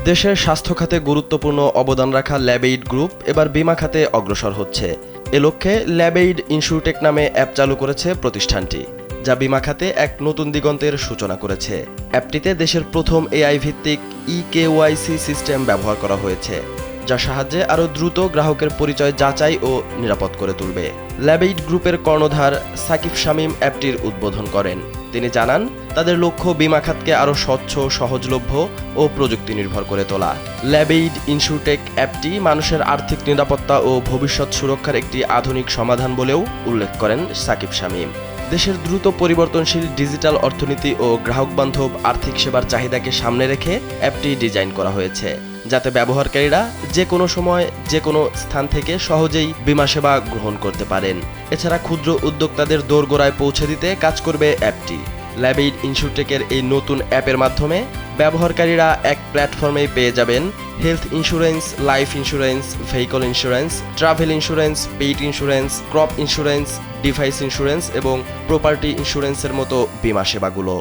দেশের স্বাস্থ্য খাতে গুরুত্বপূর্ণ অবদান রাখা ল্যাবএইড গ্রুপ এবার বীমা খাতে অগ্রসর হচ্ছে। এ লক্ষ্যে ল্যাবএইড ইনস্যুরটেক নামে অ্যাপ চালু করেছে প্রতিষ্ঠানটি, যা বীমা খাতে এক নতুন দিগন্তের সূচনা করেছে। অ্যাপটিতে দেশের প্রথম এআই ভিত্তিক ইকেওয়াইসি সিস্টেম ব্যবহার করা হয়েছে, যার সাহায্যে আরও দ্রুত গ্রাহকের পরিচয় যাচাই ও নিরাপদ করে তুলবে। ল্যাবএইড গ্রুপের কর্ণধার সাকিব শামীম অ্যাপটির উদ্বোধন করেন। তিনি জানান, তাদের লক্ষ্য বীমা খাতকে আরও স্বচ্ছ, সহজলভ্য ও প্রযুক্তি নির্ভর করে তোলা। ল্যাবএইড ইনস্যুরটেক অ্যাপটি মানুষের আর্থিক নিরাপত্তা ও ভবিষ্যৎ সুরক্ষার একটি আধুনিক সমাধান বলেও উল্লেখ করেন সাকিব শামীম। দেশের দ্রুত পরিবর্তনশীল ডিজিটাল অর্থনীতি ও গ্রাহকবান্ধব আর্থিক সেবার চাহিদাকে সামনে রেখে অ্যাপটি ডিজাইন করা হয়েছে, যাতে ব্যবহারকারীরা যে কোনো সময় যে কোনো স্থান থেকে সহজেই বীমা সেবা গ্রহণ করতে পারেন। এছাড়া ক্ষুদ্র উদ্যোক্তাদের দোরগোড়ায় পৌঁছে দিতে কাজ করবে অ্যাপটি। ল্যাবএইড ইনস্যুরটেকের এই নতুন অ্যাপের মাধ্যমে ব্যবহারকারীরা এক প্ল্যাটফর্মেই পেয়ে যাবেন health insurance, life insurance, vehicle insurance, travel insurance, paid insurance, crop insurance, device insurance এবং প্রপার্টি ইন্স্যুরেন্সের মতো বীমা সেবাগুলো।